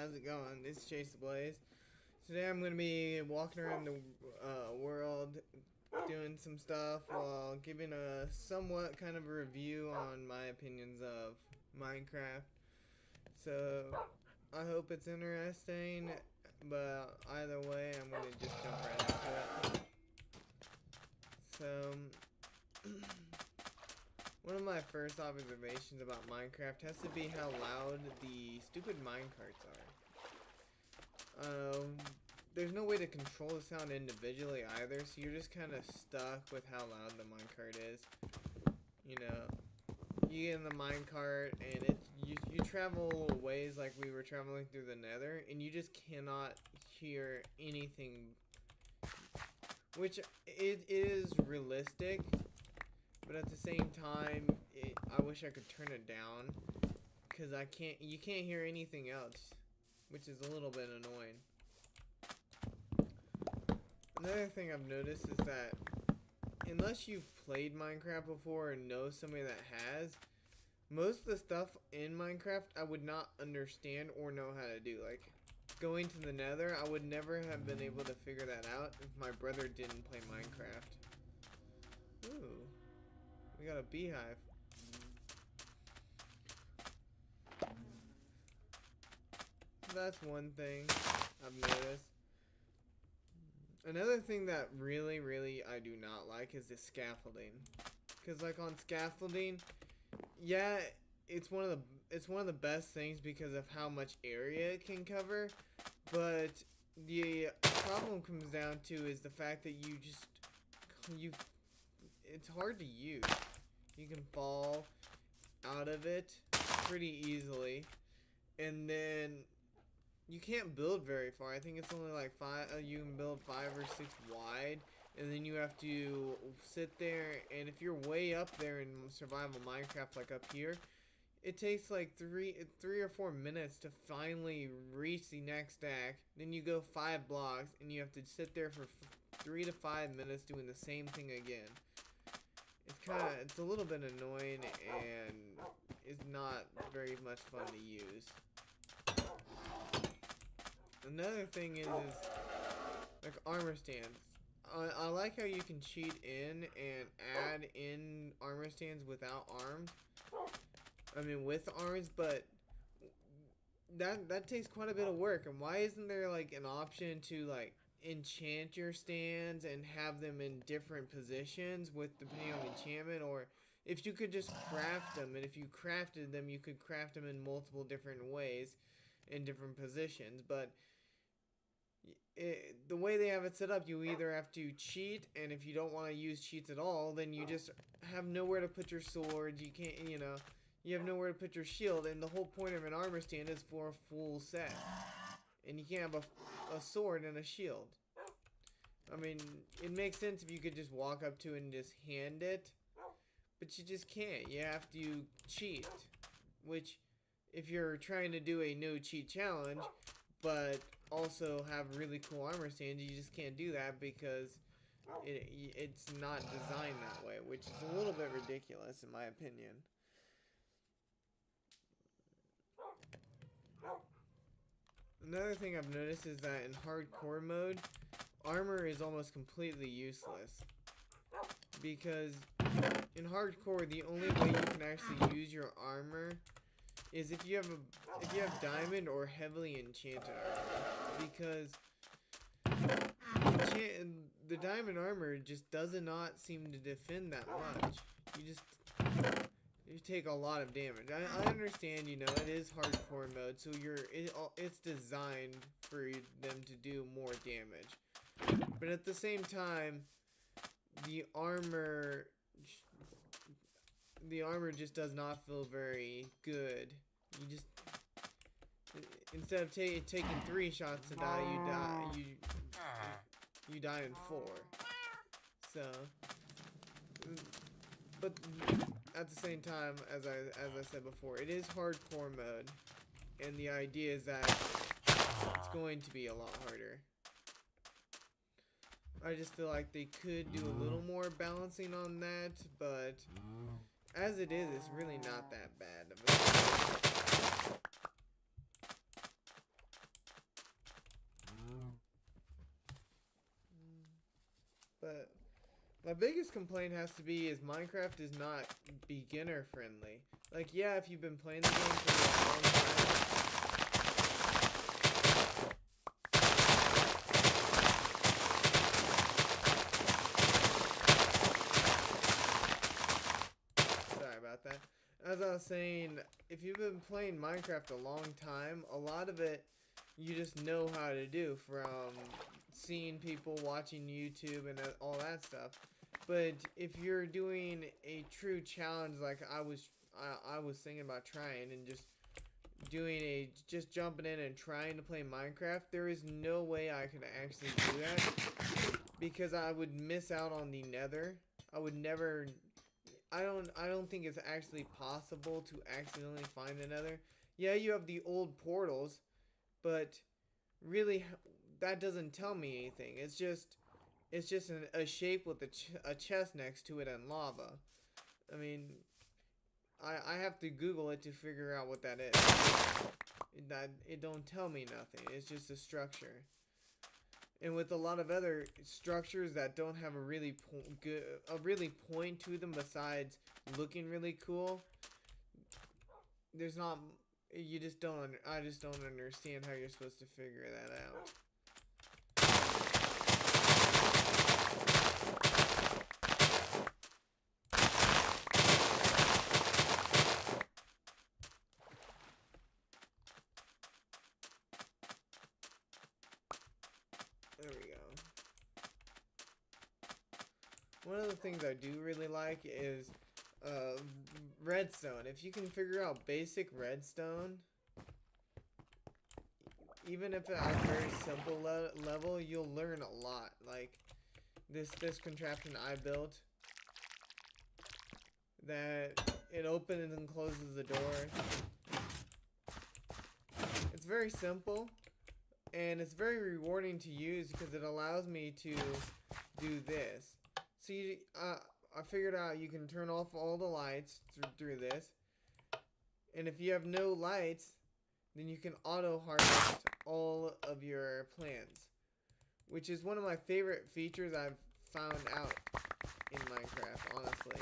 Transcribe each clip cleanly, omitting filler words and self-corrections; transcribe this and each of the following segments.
how's it going? It's Chase the Blaze. Today I'm going to be walking around the world doing some stuff while giving a somewhat kind of a review on my opinions of Minecraft. So I hope it's interesting, but either way I'm going to just jump right into it. So one of my first observations about Minecraft has to be how loud the stupid minecarts are. There's no way to control the sound individually either, so you're just kind of stuck with how loud the minecart is. You know, you get in the minecart and you travel ways like we were traveling through the Nether, and you just cannot hear anything, which it is realistic. But at the same time, I wish I could turn it down, because you can't hear anything else, which is a little bit annoying. Another thing I've noticed is that unless you've played Minecraft before and know somebody that has, most of the stuff in Minecraft I would not understand or know how to do. Like, going to the Nether, I would never have been able to figure that out if my brother didn't play Minecraft. Ooh. We got a beehive. That's one thing I've noticed. Another thing that really I do not like is the scaffolding. Cause like on scaffolding, yeah, it's one of the best things because of how much area it can cover. But the problem comes down to is the fact that it's hard to use. You can fall out of it pretty easily, and then you can't build very far. I think it's only like you can build 5 or 6 wide, and then you have to sit there, and if you're way up there in survival Minecraft, like up here, it takes like 3 or 4 minutes to finally reach the next stack. Then you go 5 blocks, and you have to sit there for 3 to 5 minutes doing the same thing again. It's a little bit annoying, and it's not very much fun to use. Another thing is like armor stands. I like how you can cheat in and add in armor stands without arms. I mean with arms, but that takes quite a bit of work. And why isn't there like an option to like enchant your stands and have them in different positions with depending on enchantment, or if you could just craft them, and if you crafted them you could craft them in multiple different ways in different positions. But the way they have it set up, you either have to cheat, and if you don't want to use cheats at all, then you just have nowhere to put your sword. You can't, you have nowhere to put your shield, and the whole point of an armor stand is for a full set. And you can't have a sword and a shield. I mean, it makes sense if you could just walk up to it and just hand it, but you just can't. You have to cheat, which, if you're trying to do a no cheat challenge, but also have really cool armor stands, you just can't do that because it's not designed that way, which is a little bit ridiculous in my opinion. Another thing I've noticed is that in hardcore mode, armor is almost completely useless. Because in hardcore, the only way you can actually use your armor is if you have diamond or heavily enchanted armor. Because the diamond armor just does not seem to defend that much. You take a lot of damage. I understand, it is hardcore mode, so it's designed for them to do more damage. But at the same time, the armor just does not feel very good. Instead of taking 3 shots to die, you die in 4. So, but at the same time, as I said before, it is hardcore mode, and the idea is that it's going to be a lot harder. I just feel like they could do a little more balancing on that, but as it is, it's really not that bad of a But my biggest complaint has to be is Minecraft is not beginner friendly. Like, yeah, if you've been playing the game for a long time. Sorry about that. As I was saying, if you've been playing Minecraft a long time, a lot of it you just know how to do from seeing people watching YouTube and all that stuff. But if you're doing a true challenge like I was thinking about trying and just jumping in and trying to play Minecraft, there is no way I could actually do that because I would miss out on the Nether. I would never. I don't think it's actually possible to accidentally find the Nether. Yeah, you have the old portals, but really that doesn't tell me anything. It's just a shape with a chest next to it and lava. I mean, I have to Google it to figure out what that is. It don't tell me nothing. It's just a structure. And with a lot of other structures that don't have a really point to them besides looking really cool, there's not. You just don't. I just don't understand how you're supposed to figure that out. There we go. One of the things I do really like is redstone. If you can figure out basic redstone, even if at a very simple level, you'll learn a lot. Like this contraption I built, that it opens and closes the door. It's very simple, and it's very rewarding to use because it allows me to do this. So I figured out you can turn off all the lights through this, and if you have no lights, then you can auto harvest all of your plants, which is one of my favorite features I've found out in Minecraft, honestly.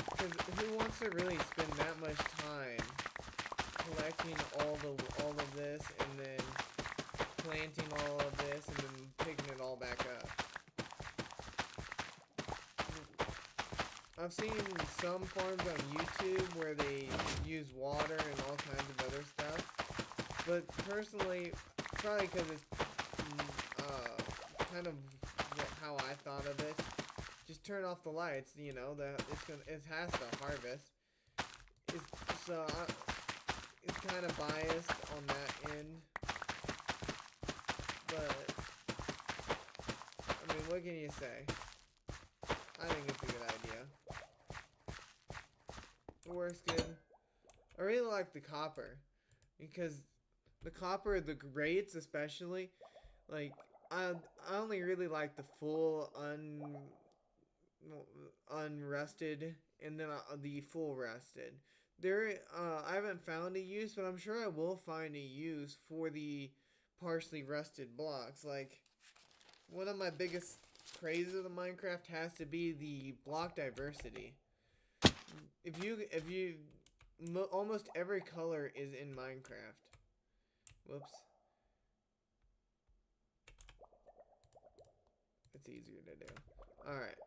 Because who wants to really spend that much time collecting all of this and then planting all of this and then picking it all back up? I've seen some farms on YouTube where they use water and all kinds of other stuff, but personally, probably because it's kind of how I thought of it, just turn off the lights. You know that it has to harvest. It's kind of biased on that end, but I mean, what can you say? I think it's a good idea. It works good. I really like the copper because the copper, the grates especially, like I only really like the full unrusted and then the full rusted. I haven't found a use, but I'm sure I will find a use for the partially rusted blocks. Like one of my biggest crazes of Minecraft has to be the block diversity. Almost every color is in Minecraft. Whoops. It's easier to do. Alright,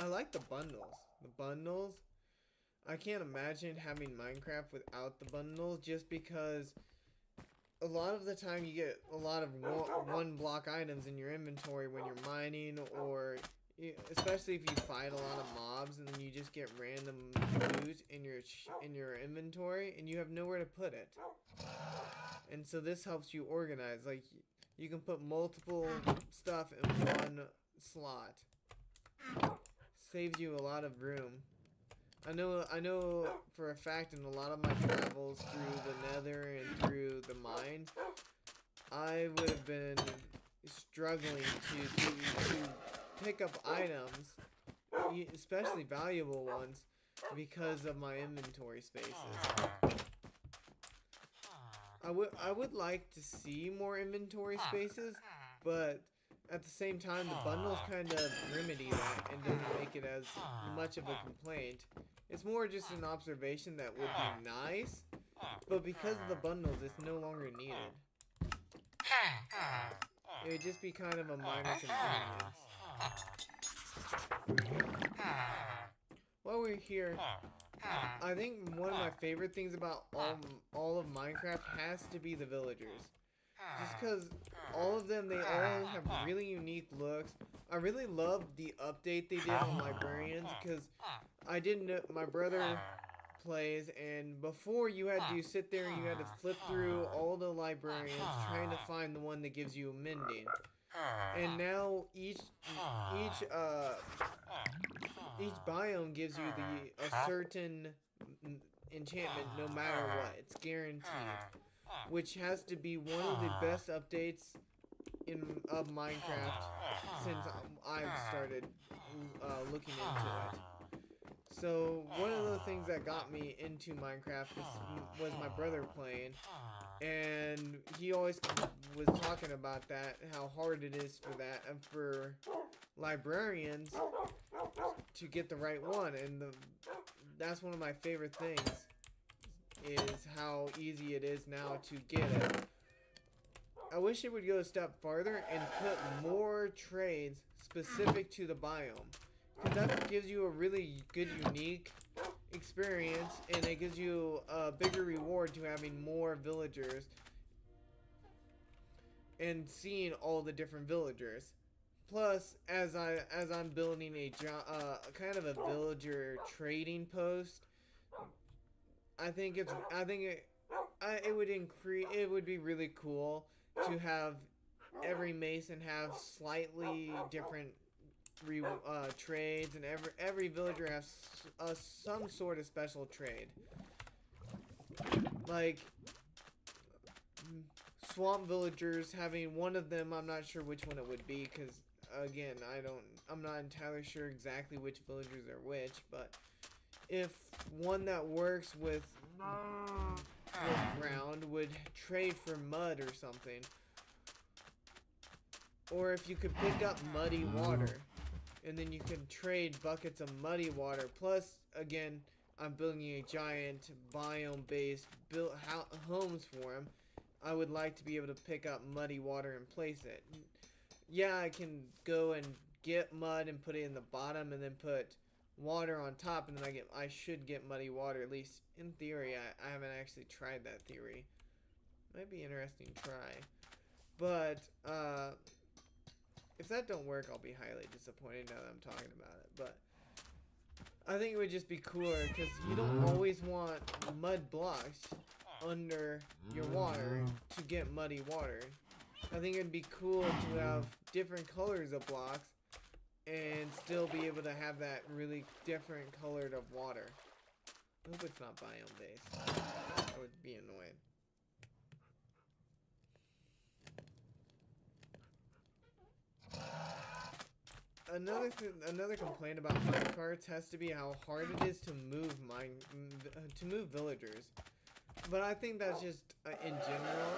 I like the bundles. The bundles, I can't imagine having Minecraft without the bundles just because a lot of the time you get a lot of one block items in your inventory when you're mining, or especially if you fight a lot of mobs and then you just get random loot in your inventory and you have nowhere to put it. And so this helps you organize. Like you can put multiple stuff in one slot. Saves you a lot of room. I know for a fact in a lot of my travels through the Nether and through the mines, I would have been struggling to pick up items, especially valuable ones, because of my inventory spaces. I would like to see more inventory spaces, but at the same time, the bundles kind of remedy that and doesn't make it as much of a complaint. It's more just an observation that would be nice, but because of the bundles, it's no longer needed. It would just be kind of a minor convenience. While we're here, I think one of my favorite things about all of Minecraft has to be the villagers. Just because all of them, they all have really unique looks. I really love the update they did on librarians because I didn't know, my brother plays, and before you had to sit there and you had to flip through all the librarians trying to find the one that gives you mending. And now each biome gives you a certain enchantment no matter what. It's guaranteed, which has to be one of the best updates of Minecraft since I've started looking into it. So one of the things that got me into Minecraft was my brother playing, and he always was talking about that, how hard it is for that, and for librarians to get the right one, and that's one of my favorite things, is how easy it is now to get it. I wish it would go a step farther and put more trades specific to the biome, because that gives you a really good, unique experience, and it gives you a bigger reward to having more villagers and seeing all the different villagers. Plus, as I'm building a kind of a villager trading post, it would be really cool to have every mason have slightly different trades, and every villager has some sort of special trade. Like swamp villagers having one of them. I'm not sure which one it would be, because again, I'm not entirely sure exactly which villagers are which, but if one that works with ground would trade for mud or something, or if you could pick up muddy water, and then you can trade buckets of muddy water. Plus, again, I'm building a giant biome-based homes for him. I would like to be able to pick up muddy water and place it. Yeah, I can go and get mud and put it in the bottom, and then put water on top, and then I should get muddy water, at least in theory. I haven't actually tried that theory. Might be interesting to try. But, if that don't work, I'll be highly disappointed now that I'm talking about it. But I think it would just be cooler, because you don't always want mud blocks under your water to get muddy water. I think it'd be cool to have different colors of blocks and still be able to have that really different colored of water. I hope it's not biome based. That would be annoying. Another complaint about minecarts has to be how hard it is to move villagers. But I think that's just in general.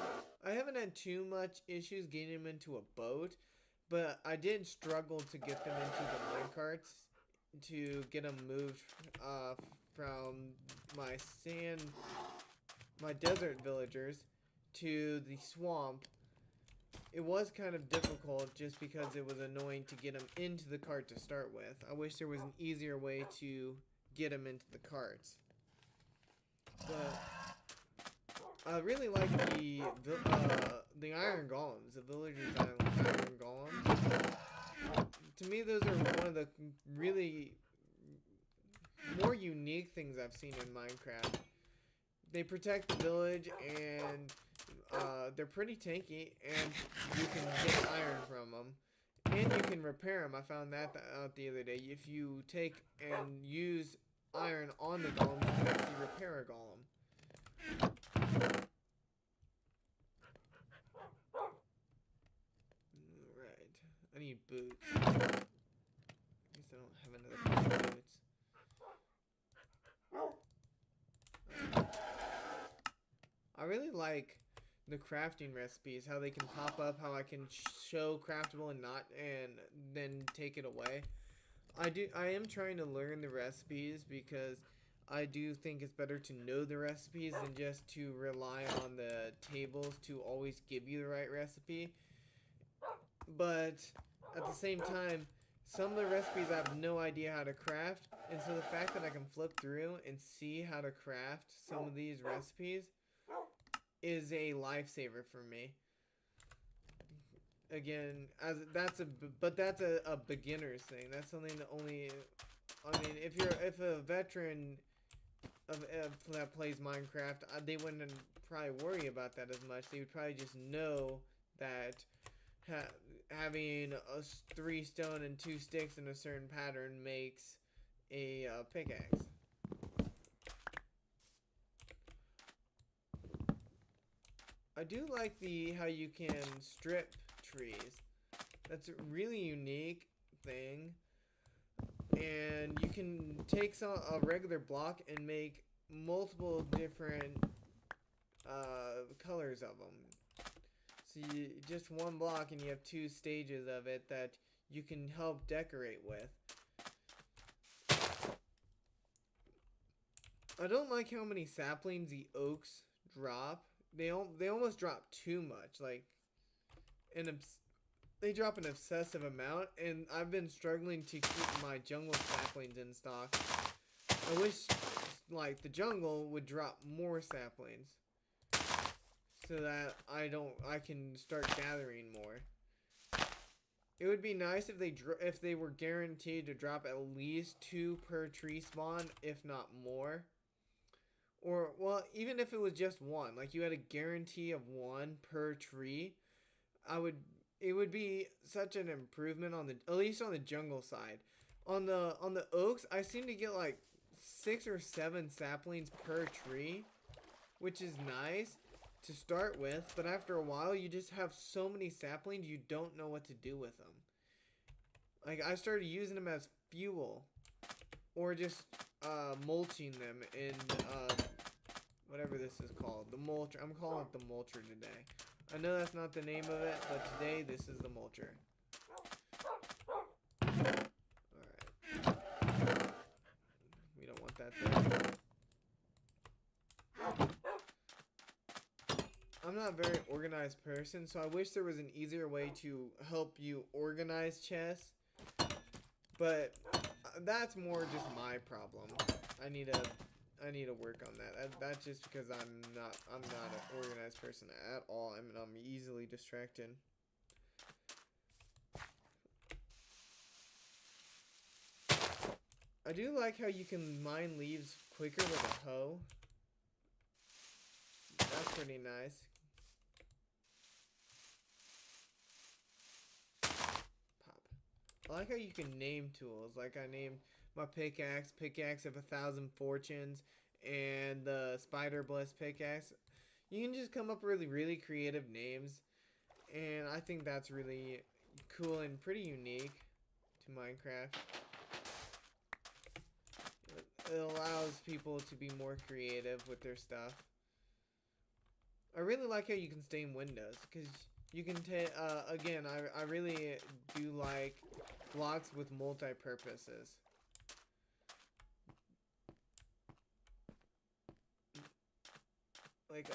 I haven't had too much issues getting them into a boat, but I did struggle to get them into the minecarts to get them moved from my desert villagers to the swamp. It was kind of difficult just because it was annoying to get them into the cart to start with. I wish there was an easier way to get them into the carts. But I really like the iron golems, the villagers' iron golems. To me, those are one of the really more unique things I've seen in Minecraft. They protect the village, and they're pretty tanky, and you can get iron from them, and you can repair them. I found that out the other day. If you take and use iron on the golem, you can actually repair a golem. Right. I need boots. I guess I don't have another pair of boots. I really like the crafting recipes, how they can pop up, how I can show craftable and not, and then take it away. I am trying to learn the recipes because I do think it's better to know the recipes than just to rely on the tables to always give you the right recipe. But at the same time, some of the recipes I have no idea how to craft, and so the fact that I can flip through and see how to craft some of these recipes is a lifesaver for me. Again, that's a beginner's thing. That's something that only, I mean, if a veteran that plays Minecraft, they wouldn't probably worry about that as much. They would probably just know that having 3 stone and 2 sticks in a certain pattern makes a pickaxe. I do like how you can strip trees. That's a really unique thing. And you can take a regular block and make multiple different colors of them. So just one block and you have 2 stages of it that you can help decorate with. I don't like how many saplings the oaks drop. They almost drop too much. Like, they drop an obsessive amount, and I've been struggling to keep my jungle saplings in stock. I wish, like, the jungle would drop more saplings so that I can start gathering more. It would be nice if they were guaranteed to drop at least 2 per tree spawn, if not more. Or, well, even if it was just 1, like you had a guarantee of 1 per tree, it would be such an improvement at least on the jungle side. On the oaks, I seem to get like 6 or 7 saplings per tree, which is nice to start with, but after a while you just have so many saplings you don't know what to do with them. Like, I started using them as fuel, or just mulching them in whatever this is called, the mulcher. I'm calling it the mulcher today. I know that's not the name of it, but today this is the mulcher. Alright. We don't want that there. I'm not a very organized person, so I wish there was an easier way to help you organize chests. But that's more just my problem. I need to work on that. That's just because I'm not an organized person at all. I mean, I'm easily distracted. I do like how you can mine leaves quicker with a hoe. That's pretty nice. I like how you can name tools. Like, I named my pickaxe of 1,000 fortunes, and the spider blessed pickaxe. You can just come up with really creative names, and I think that's really cool and pretty unique to Minecraft. It allows people to be more creative with their stuff. I really like how you can stain windows, because you can again, I really do like blocks with multi-purposes. Like,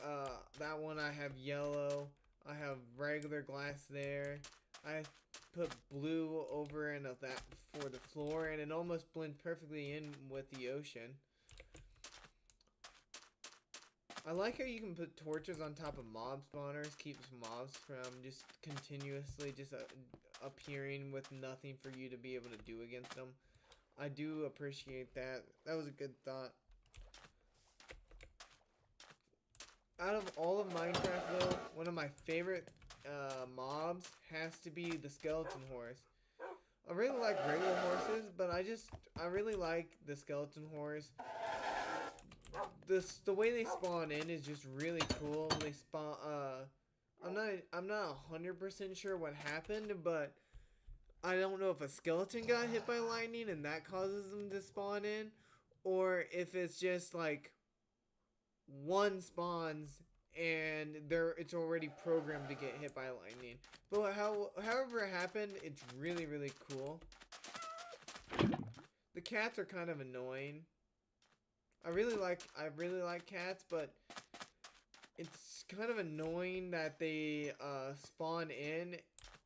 that one I have yellow, I have regular glass there, I put blue over and of that for the floor, and it almost blends perfectly in with the ocean. I like how you can put torches on top of mob spawners, keeps mobs from just continuously just appearing with nothing for you to be able to do against them. I do appreciate that. That was a good thought. Out of all of Minecraft though, one of my favorite mobs has to be the skeleton horse. I really like regular horses, but I really like the skeleton horse. The way they spawn in is just really cool. They spawn. I'm not 100% sure what happened, but I don't know if a skeleton got hit by lightning and that causes them to spawn in, or if it's just like one spawns and it's already programmed to get hit by lightning. But however it happened, it's really, really cool. The cats are kind of annoying. I really like cats, but it's kind of annoying that they spawn in,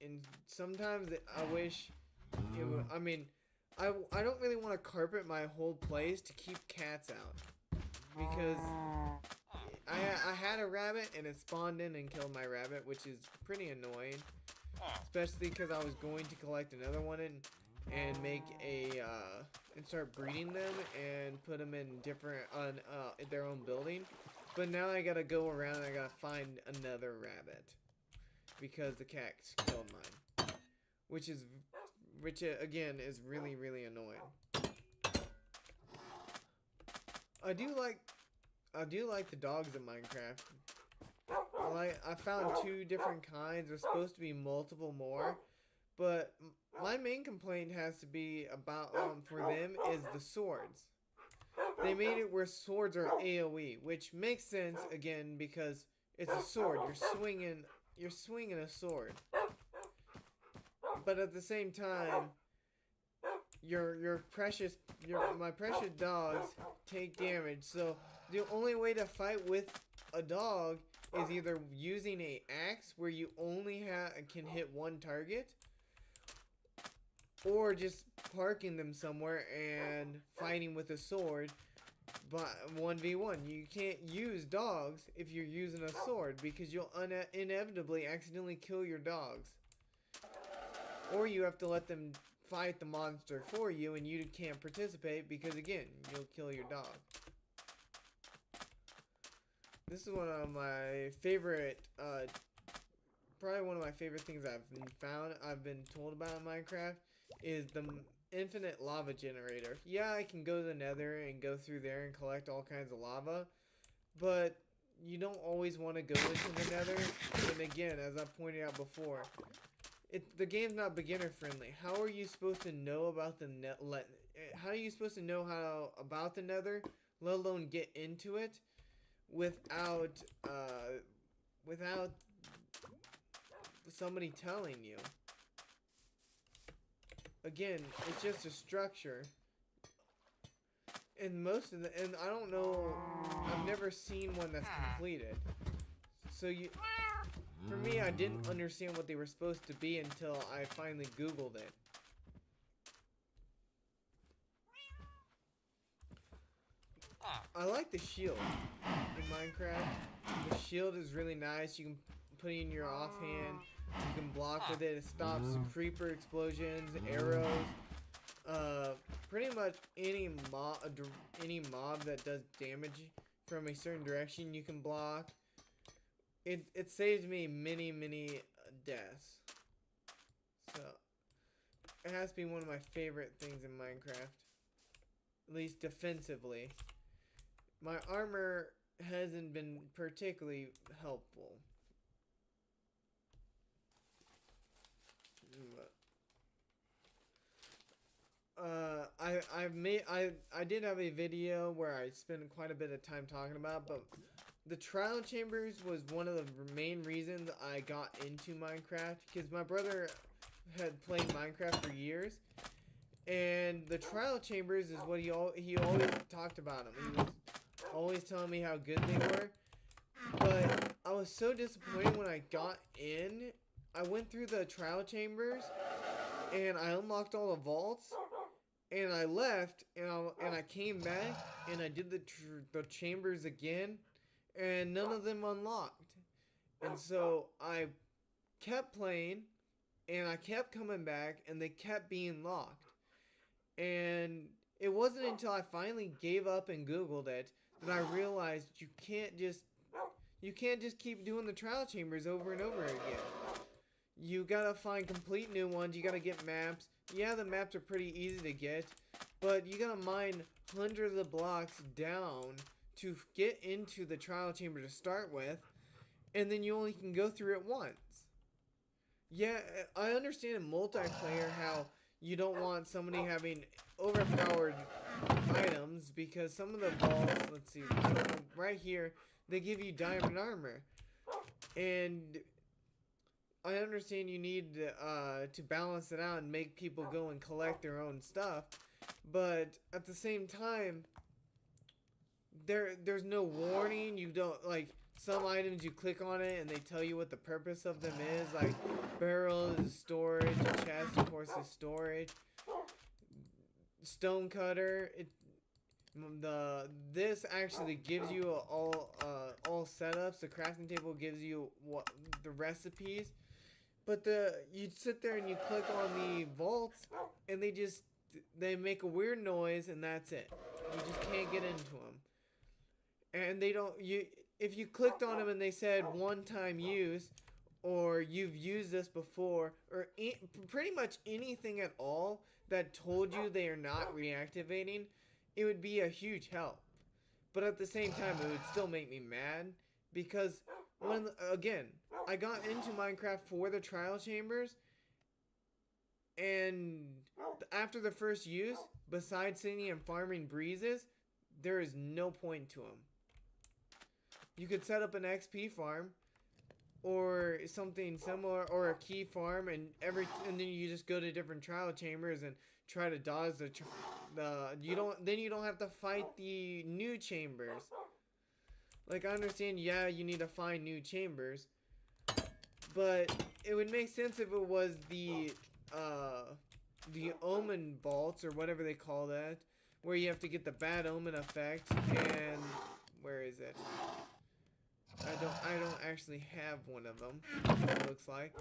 and sometimes I wish it would, I mean, I don't really want to carpet my whole place to keep cats out, because I had a rabbit and it spawned in and killed my rabbit, which is pretty annoying, especially because I was going to collect another one and make and start breeding them and put them in different in their own building. But now I gotta go around and I gotta find another rabbit because the cat killed mine, which again is really, really annoying. I do like the dogs in Minecraft. I found 2 different kinds. There's supposed to be multiple more, but my main complaint has to be about for them is the swords. They made it where swords are AoE, which makes sense again because it's a sword. You're swinging a sword. But at the same time, my precious dogs take damage. So the only way to fight with a dog is either using a axe where you only can hit one target, or just parking them somewhere and fighting with a sword. But 1v1, you can't use dogs if you're using a sword because you'll inevitably accidentally kill your dogs. Or you have to let them fight the monster for you and you can't participate because again, you'll kill your dog. This is one of my favorite, probably one of my favorite things I've been told about in Minecraft is the infinite lava generator. Yeah, I can go to the nether and go through there and collect all kinds of lava, but you don't always want to go into the nether. And again, as I pointed out before, the game's not beginner friendly. How are you supposed to know about the how are you supposed to know about the nether, let alone get into it without somebody telling you? Again, it's just a structure. And and I don't know, I've never seen one that's completed. So for me, I didn't understand what they were supposed to be until I finally Googled it. I like the shield in Minecraft. The shield is really nice. You can put it in your offhand. You can block with it. It stops creeper explosions, arrows. Pretty much any mob that does damage from a certain direction you can block. It saves me many deaths. So it has to be one of my favorite things in Minecraft. At least defensively. My armor hasn't been particularly helpful. I did have a video where I spent quite a bit of time talking about, but the trial chambers was one of the main reasons I got into Minecraft, because my brother had played Minecraft for years, and the trial chambers is what he always talked about them. He was always telling me how good they were, but I was so disappointed when I got in. I went through the trial chambers and I unlocked all the vaults, and I left and I came back and I did the chambers again, and none of them unlocked. And so I kept playing and I kept coming back and they kept being locked. And it wasn't until I finally gave up and Googled it that I realized you can't just keep doing the trial chambers over and over again. You gotta find complete new ones. You gotta get maps. Yeah, the maps are pretty easy to get, but you gotta mine hundreds of blocks down to get into the trial chamber to start with, and then you only can go through it once. Yeah, I understand in multiplayer how you don't want somebody having overpowered items, because some of the vaults, let's see, right here, they give you diamond armor. And I understand you need to balance it out and make people go and collect their own stuff, but at the same time, there's no warning. You don't, like, some items you click on it and they tell you what the purpose of them is, like barrels is storage, chest of course is storage, stone cutter. This actually gives you all setups. The crafting table gives you the recipes, but you sit there and you click on the vaults and they make a weird noise and that's it. You just can't get into them. And if you clicked on them and they said one-time use, or you've used this before, or pretty much anything at all that told you they are not reactivating, it would be a huge help. But at the same time, it would still make me mad, because again, I got into Minecraft for the trial chambers, and after the first use, besides sitting and farming breezes, there is no point to them. You could set up an XP farm or something similar, or a key farm, and then you just go to different trial chambers and try to dodge you don't have to fight the new chambers. Like, I understand, yeah, you need to find new chambers, but it would make sense if it was the omen vaults, or whatever they call that, where you have to get the bad omen effect. And where is it? I don't actually have one of them, it looks like,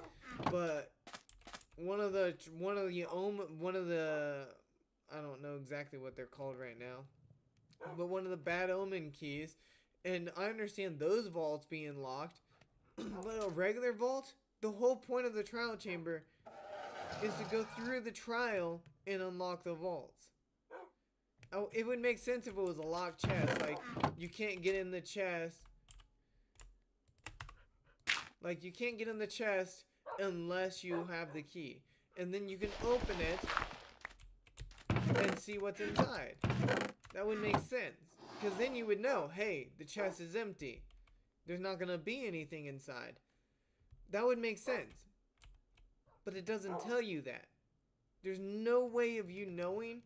but one of the I don't know exactly what they're called right now, but one of the bad omen keys, and I understand those vaults being locked, but a regular vault, the whole point of the trial chamber is to go through the trial and unlock the vaults. Oh, it would make sense if it was a locked chest, like you can't get in the chest. Like, you can't get in the chest unless you have the key. And then you can open it and see what's inside. That would make sense. Because then you would know, hey, the chest is empty. There's not going to be anything inside. That would make sense. But it doesn't tell you that. There's no way of you knowing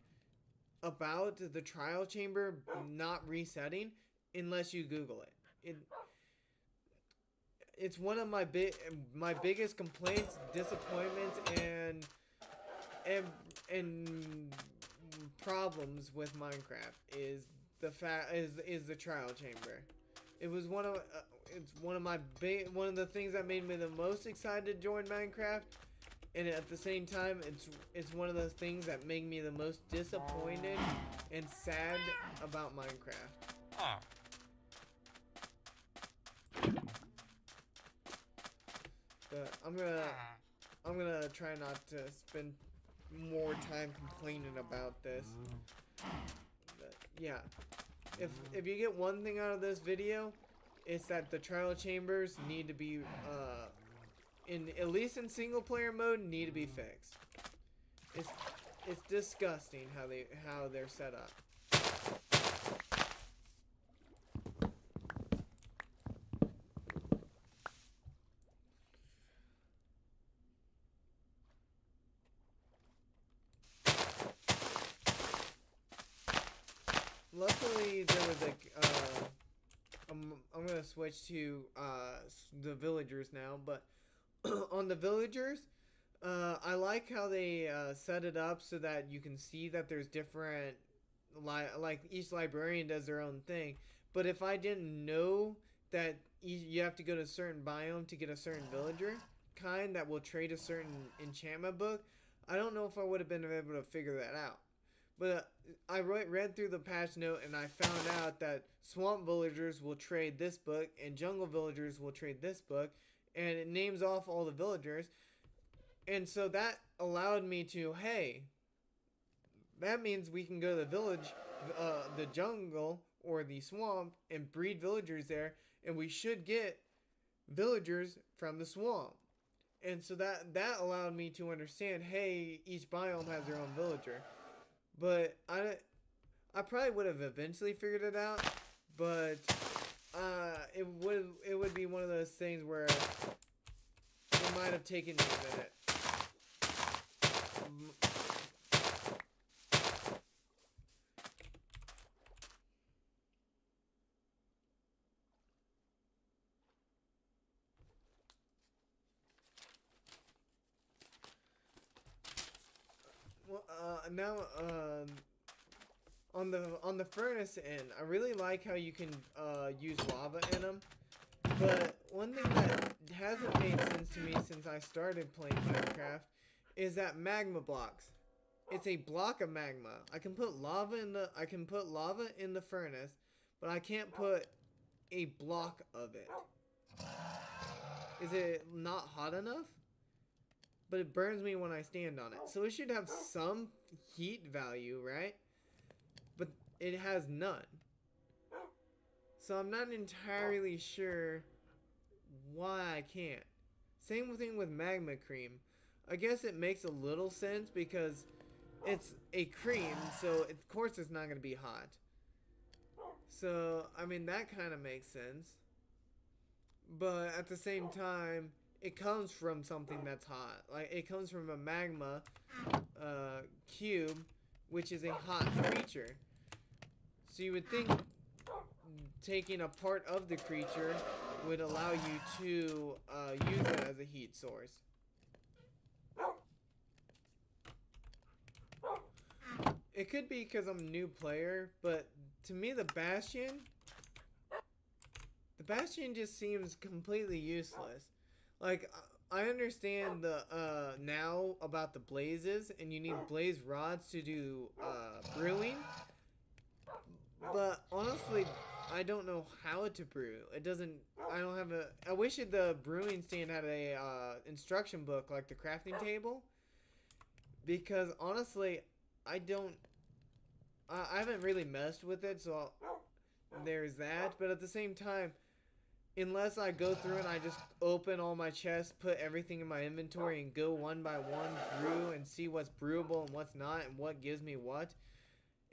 about the trial chamber not resetting unless you Google it. It's one of my biggest complaints, disappointments, and problems with Minecraft is the trial chamber. It was one of the things that made me the most excited to join Minecraft, and at the same time, it's one of the things that make me the most disappointed and sad about Minecraft. I'm gonna try not to spend more time complaining about this. But yeah, if you get one thing out of this video, it's that the trial chambers need to be at least in single player mode, need to be fixed. It's disgusting how they're set up. Luckily, there was I'm gonna switch to the villagers now, but on the villagers, I like how they set it up so that you can see that there's different, like each librarian does their own thing. But if I didn't know that you have to go to a certain biome to get a certain villager kind that will trade a certain enchantment book, I don't know if I would have been able to figure that out. But I read through the patch note and I found out that swamp villagers will trade this book and jungle villagers will trade this book, and it names off all the villagers. And so that allowed me to, hey, that means we can go to the village, the jungle or the swamp, and breed villagers there, and we should get villagers from the swamp. And so that allowed me to understand, hey, each biome has their own villager. But I probably would have eventually figured it out, but it would be one of those things where it might have taken me a minute. Well, now, on the furnace end, I really like how you can use lava in them. But one thing that hasn't made sense to me since I started playing Minecraft is that magma blocks. It's a block of magma. I can put lava in the furnace, but I can't put a block of it. Is it not hot enough? But it burns me when I stand on it. So it should have some heat value, right? But it has none. So I'm not entirely sure why I can't. Same thing with magma cream. I guess it makes a little sense because it's a cream, so of course it's not going to be hot. So, I mean, that kind of makes sense. But at the same time, it comes from something that's hot. Like, it comes from a magma cube, which is a hot creature. So you would think taking a part of the creature would allow you to use it as a heat source. It could be because I'm a new player, but to me the Bastion just seems completely useless. Like, I understand the now about the blazes, and you need blaze rods to do brewing. But honestly, I don't know how to brew. I wish the brewing stand had a instruction book like the crafting table. Because honestly, I haven't really messed with it, so there's that. But at the same time, unless I go through and I just open all my chests, put everything in my inventory, and go one by one through and see what's brewable and what's not, and what gives me what.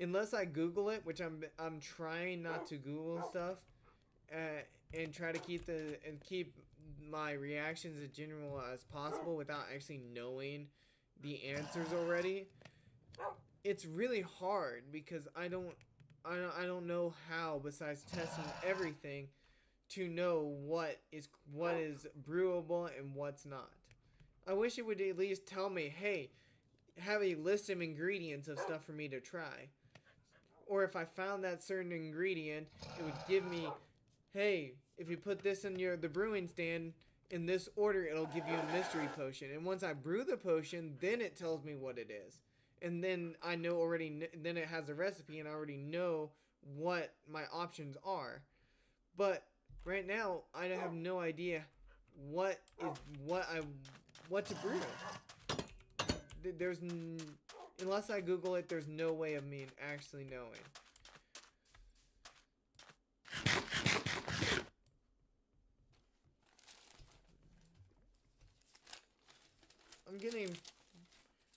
Unless I Google it, which I'm trying not to Google stuff, and try to keep my reactions as general as possible without actually knowing the answers already. It's really hard because I don't know how, besides testing everything, to know what is brewable and what's not. I wish it would at least tell me, hey, have a list of ingredients of stuff for me to try. Or if I found that certain ingredient, it would give me, hey, if you put this in the brewing stand in this order, it'll give you a mystery potion. And once I brew the potion, then it tells me what it is. And then I know already, then it has a recipe and I already know what my options are. But right now, I have no idea what to brew. Unless I Google it, there's no way of me actually knowing. I'm getting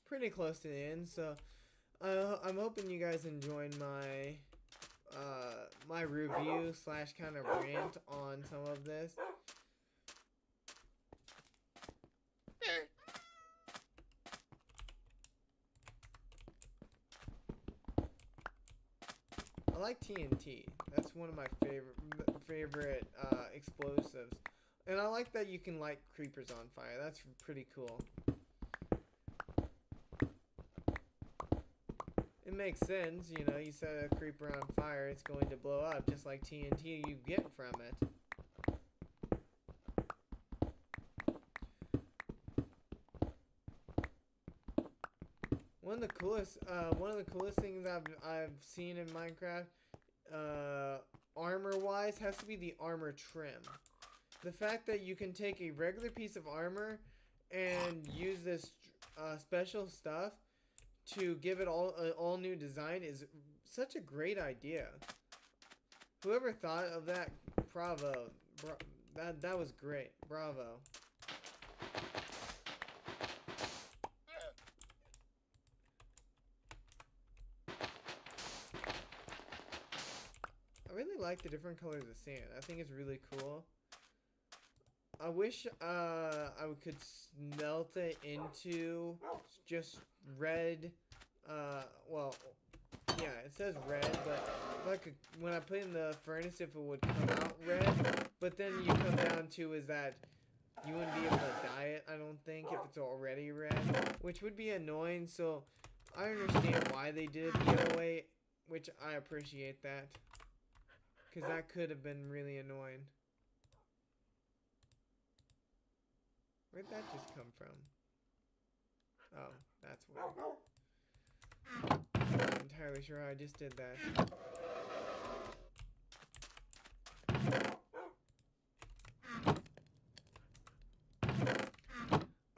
pretty close to the end, so I'm hoping you guys enjoyed my my review / kind of rant on some of this. I like TNT. That's one of my favorite explosives. And I like that you can light creepers on fire. That's pretty cool. It makes sense, you know, you set a creeper on fire, it's going to blow up, just like TNT you get from it. One of the coolest things I've seen in Minecraft, armor-wise, has to be the armor trim. The fact that you can take a regular piece of armor and use this special stuff to give it all new design is such a great idea. Whoever thought of that, bravo. That was great. Bravo. really like the different colors of sand. I think it's really cool. I wish I could smelt it into just red. Well, yeah, it says red, but like when I put it in the furnace, if it would come out red. But then you come down to is that you wouldn't be able to dye it, I don't think, if it's already red, which would be annoying. So I understand why they did it the other way, which I appreciate that, because that could have been really annoying. Where'd that just come from? Oh, that's weird. I'm not entirely sure how I just did that.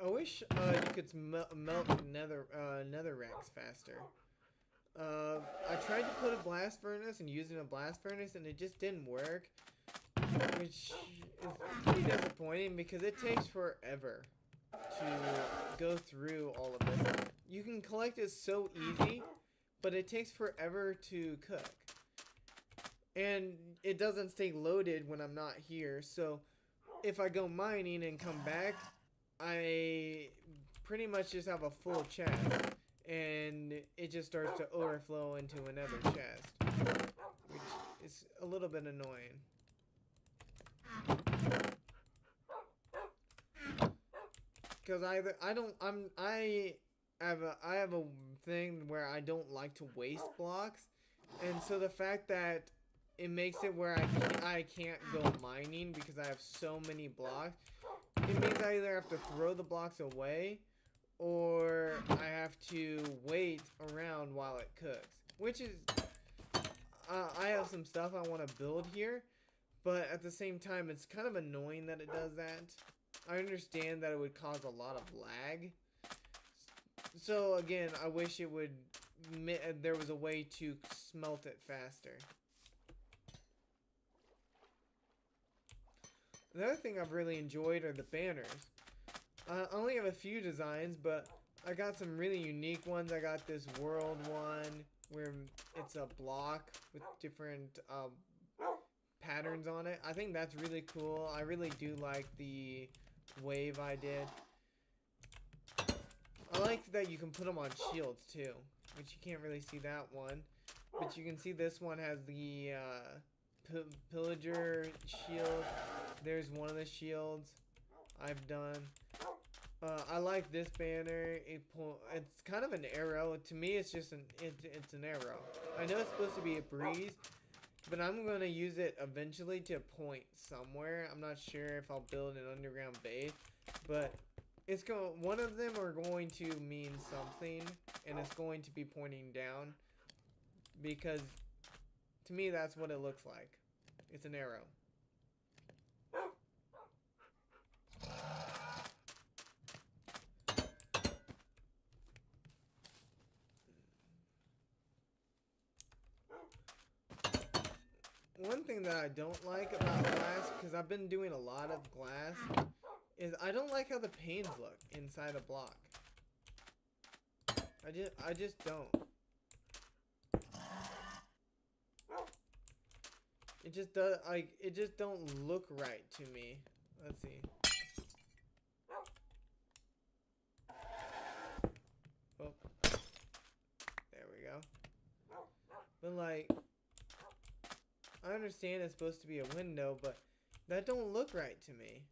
I wish you could melt netherrack faster. I tried to put a blast furnace and using a blast furnace and it just didn't work, which is pretty disappointing because it takes forever to go through all of this. You can collect it so easy, but it takes forever to cook. And it doesn't stay loaded when I'm not here, so if I go mining and come back, I pretty much just have a full chest, and it just starts to overflow into another chest, which is a little bit annoying. Because I have a thing where I don't like to waste blocks, and so the fact that it makes it where I can't go mining because I have so many blocks, it means I either have to throw the blocks away or I have to wait around while it cooks, which is I have some stuff I want to build here, but at the same time it's kind of annoying that it does that. I understand that it would cause a lot of lag. So again, I wish it would there was a way to smelt it faster. Another thing I've really enjoyed are the banners. I only have a few designs, but I got some really unique ones. I got this world one where it's a block with different patterns on it. I think that's really cool. I really do like the wave I did. I like that you can put them on shields too, which you can't really see that one. But you can see this one has the pillager shield. There's one of the shields I've done. I like this banner. It's kind of an arrow. To me, it's just it's an arrow. I know it's supposed to be a breeze, but I'm going to use it eventually to point somewhere. I'm not sure if I'll build an underground base, but one of them are going to mean something, and it's going to be pointing down, because to me that's what it looks like. It's an arrow. One thing that I don't like about glass, because I've been doing a lot of glass, is I don't like how the panes look inside a block. I just don't. It just does, it just don't look right to me. Let's see. Oh. There we go. But like, I understand it's supposed to be a window, but that don't look right to me.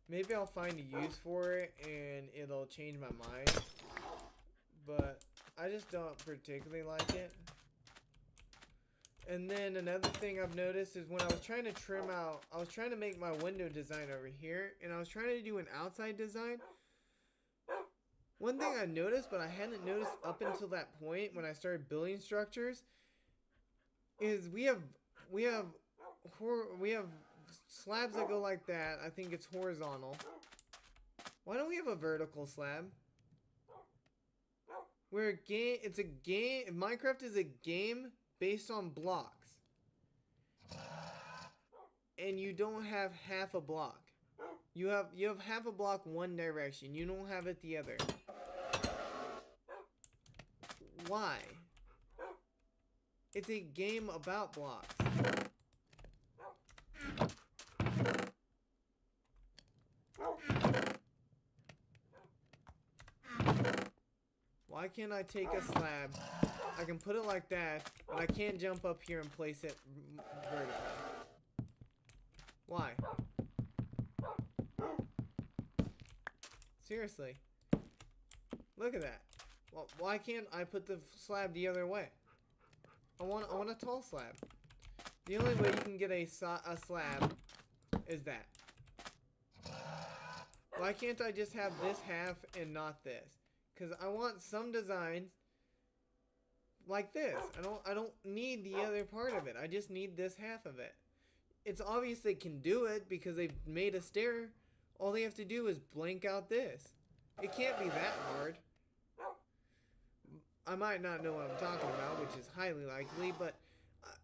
Maybe I'll find a use for it and it'll change my mind. But I just don't particularly like it. And then another thing I've noticed is when I was trying to I was trying to make my window design over here, and I was trying to do an outside design. One thing I noticed, but I hadn't noticed up until that point when I started building structures, is we have slabs that go like that. I think it's horizontal. Why don't we have a vertical slab? Minecraft is a game based on blocks. And you don't have half a block. You have half a block one direction. You don't have it the other. Why? It's a game about blocks. Why can't I take a slab? I can put it like that, but I can't jump up here and place it vertically. Why? Seriously. Look at that. Well, why can't I put the slab the other way? I want a tall slab. The only way you can get a slab is that. Why can't I just have this half and not this? Because I want some designs like this. I don't need the other part of it. I just need this half of it. It's obvious they can do it because they've made a stair. All they have to do is blank out this. It can't be that hard. I might not know what I'm talking about, which is highly likely, but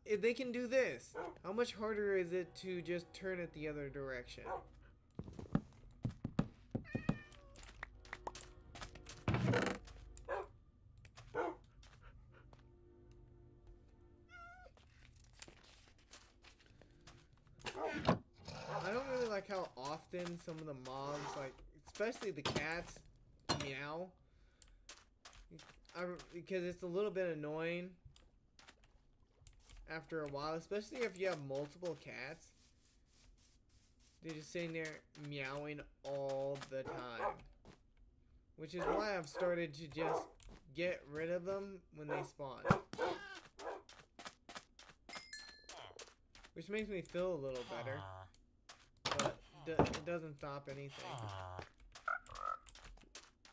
if they can do this, how much harder is it to just turn it the other direction? I don't really like how often some of the mobs, like, especially the cats, meow. Because it's a little bit annoying after a while, especially if you have multiple cats. They're just sitting there meowing all the time. Which is why I've started to just get rid of them when they spawn. Which makes me feel a little better. But it doesn't stop anything.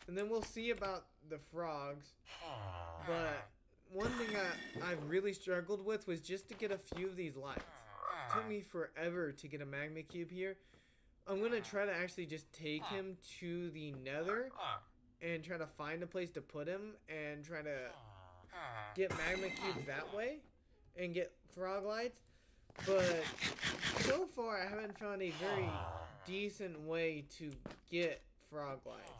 And then we'll see about the frogs. But one thing I've really struggled with was just to get a few of these lights. It took me forever to get a magma cube here. I'm going to try to actually just take him to the nether and try to find a place to put him and try to get magma cubes that way and get frog lights. But so far I haven't found a very decent way to get frog lights.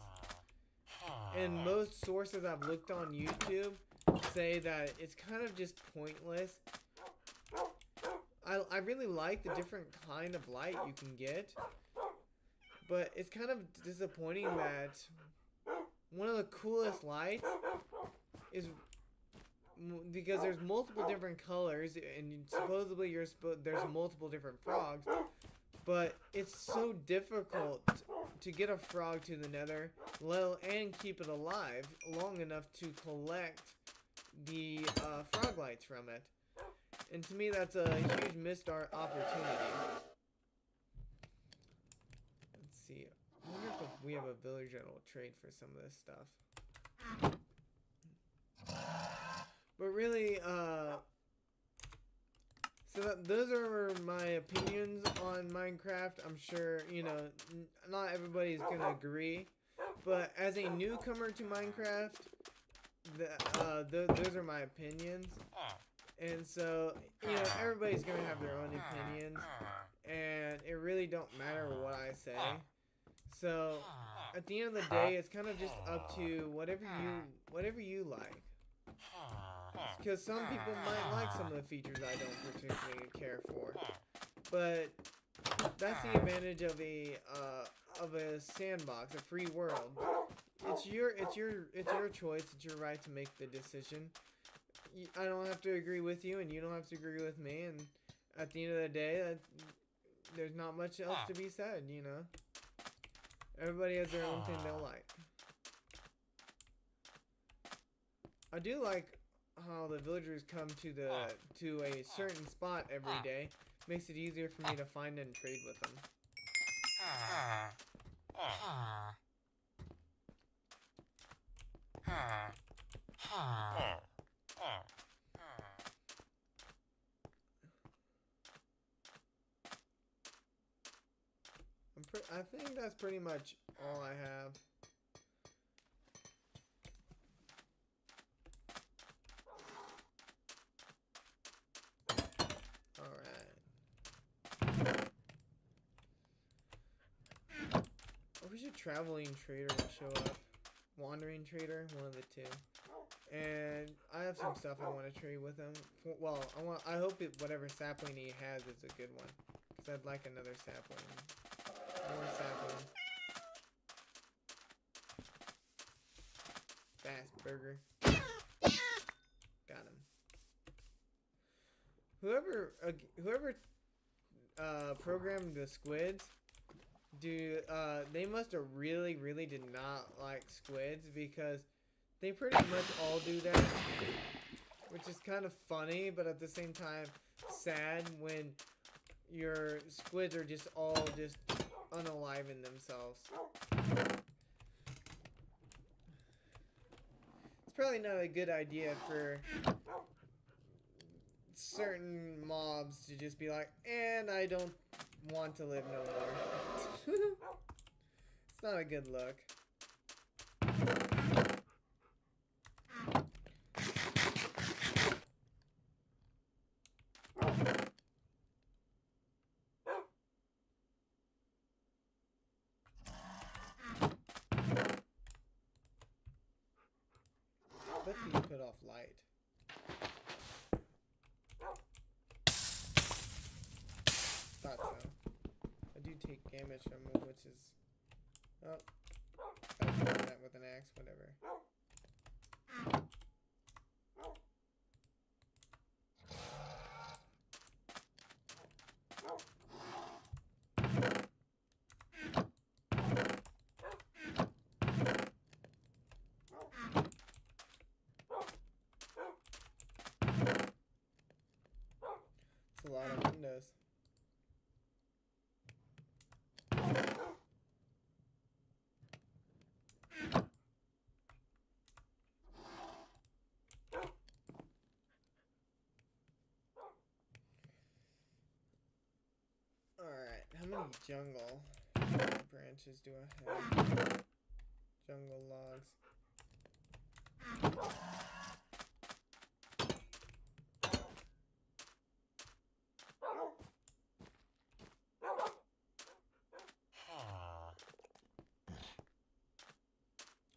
And most sources I've looked on YouTube say that it's kind of just pointless. I really like the different kind of light you can get, but it's kind of disappointing that one of the coolest lights is because there's multiple different colors and supposedly there's multiple different frogs, but it's so difficult to get a frog to the nether and keep it alive long enough to collect the frog lights from it. And to me, that's a huge missed opportunity. Let's see. I wonder if we have a villager that will trade for some of this stuff. But really, so those are my opinions on Minecraft. I'm sure, you know, not everybody's going to agree. But as a newcomer to Minecraft, those are my opinions. And so, you know, everybody's going to have their own opinions. And it really don't matter what I say. So, at the end of the day, it's kind of just up to whatever you like. Because some people might like some of the features I don't particularly care for. But that's the advantage of a sandbox, a free world. It's your choice. It's your right to make the decision. I don't have to agree with you, and you don't have to agree with me. And at the end of the day, there's not much else to be said. You know, everybody has their own thing they'll like. I do like how the villagers come to a certain spot every day. Makes it easier for me to find and trade with them. I think that's pretty much all I have. I wish a traveling trader would show up. Wandering trader, one of the two. And I have some stuff I want to trade with him. Well, I hope whatever sapling he has is a good one. Because I'd like another sapling. More sapling. Fast burger. Got him. Whoever programmed the squids, they must have really did not like squids, because they pretty much all do that, which is kind of funny, but at the same time sad when your squids are just all just unalive in themselves. It's probably not a good idea for certain mobs to just be like, and I don't want to live no more. It's not a good look. But these put off light. Thought so. I do take damage from them, which is... Oh. Gotta do that with an axe, whatever. It's a lot of windows. Alright, how many jungle branches do I have? Jungle logs.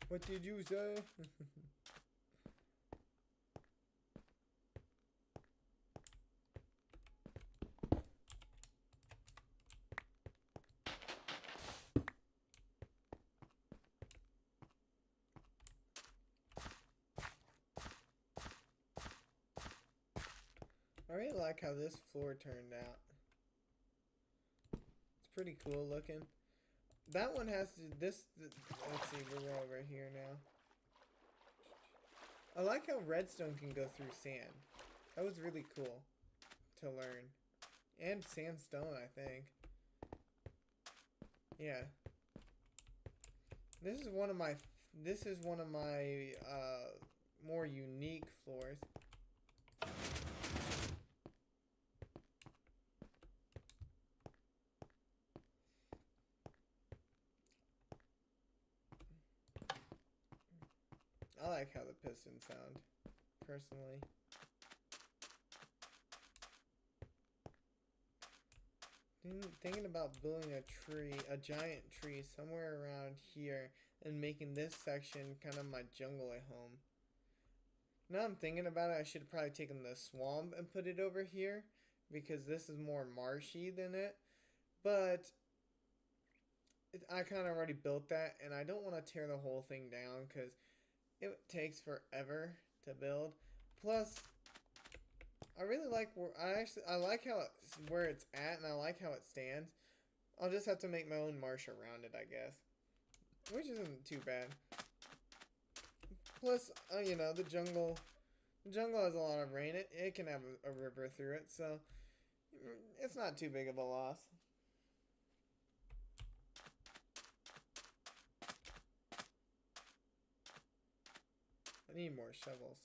What did you say? I really like how this floor turned out. It's pretty cool looking. That one has to, let's see, we're over here now. I like how redstone can go through sand. That was really cool to learn. And sandstone, I think. Yeah. This is one of my more unique floors. I like how the pistons sound, personally. Thinking about building a giant tree somewhere around here and making this section kind of my jungle at home. Now I'm thinking about it, I should have probably taken the swamp and put it over here, because this is more marshy than it. But I kind of already built that, and I don't want to tear the whole thing down because it takes forever to build. Plus, I really like I like where it's at, and I like how it stands. I'll just have to make my own marsh around it, I guess, which isn't too bad. Plus, you know, the jungle has a lot of rain. It can have a river through it, so it's not too big of a loss. I need more shovels.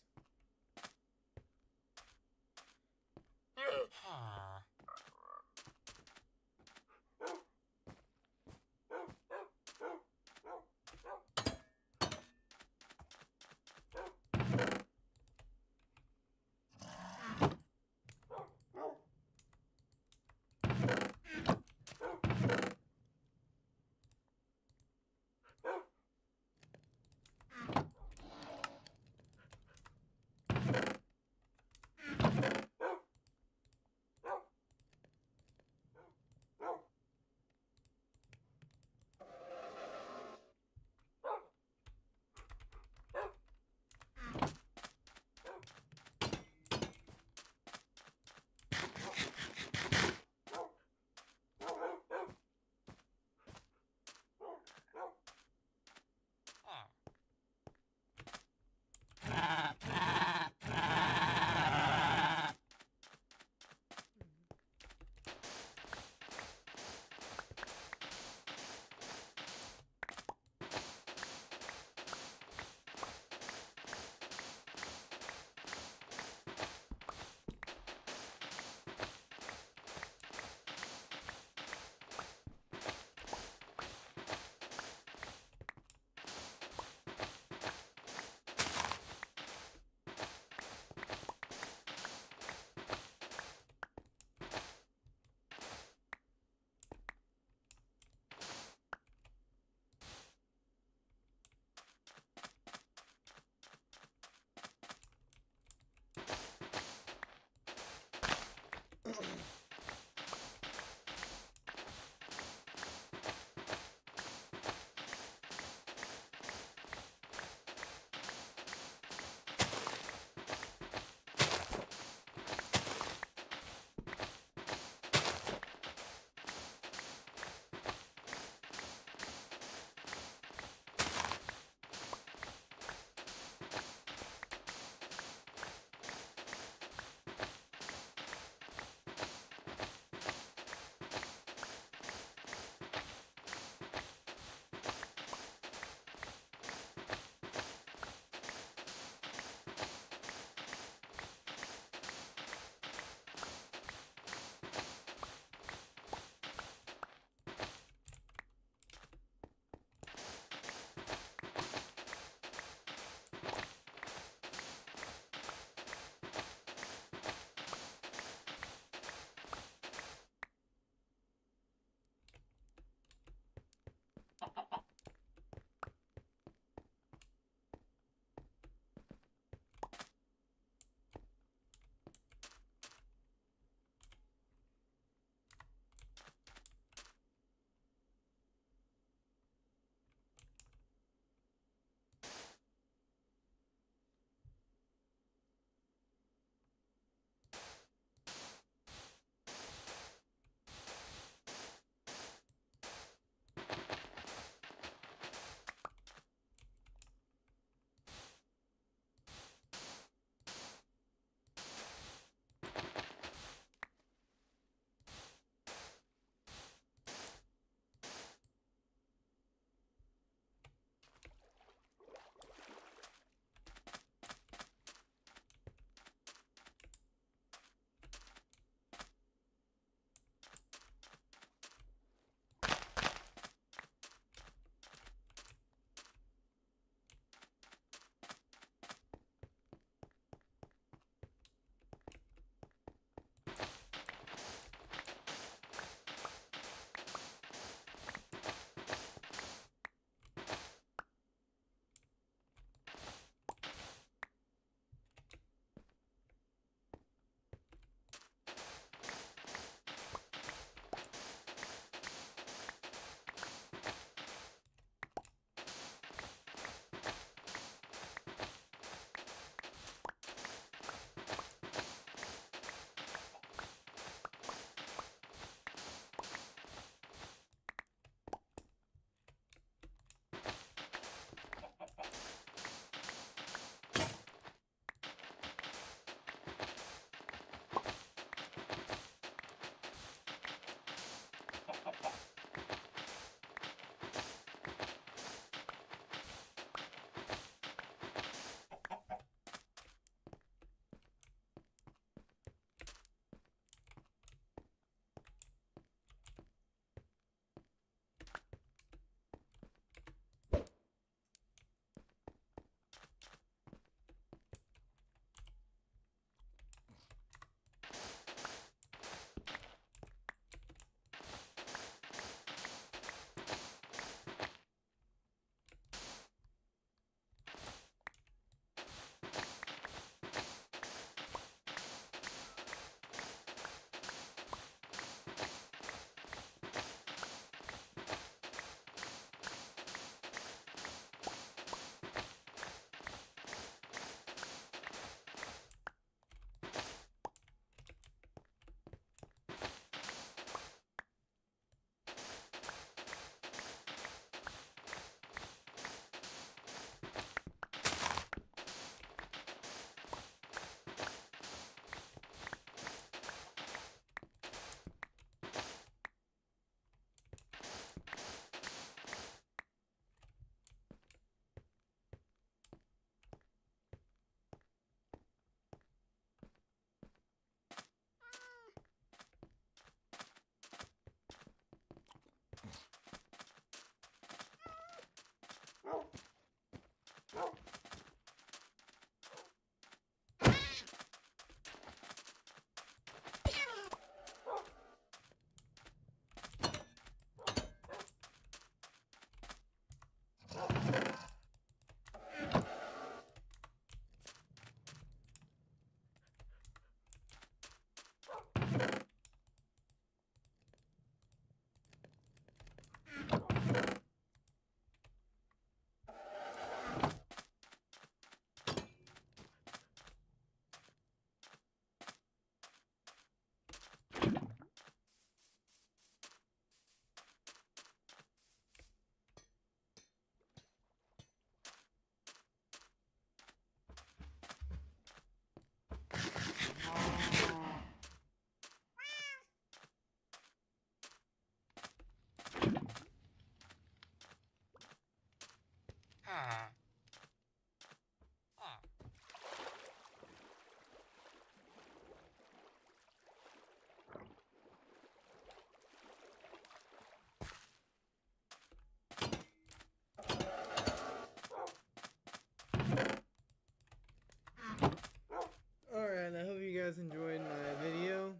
Alright, I hope you guys enjoyed my video.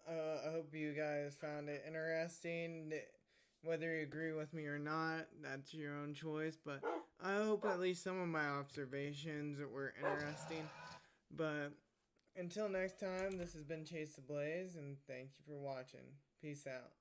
I hope you guys found it interesting. Whether you agree with me or not, that's your own choice. But I hope at least some of my observations were interesting. But until next time, this has been Chase the Blaze, and thank you for watching. Peace out.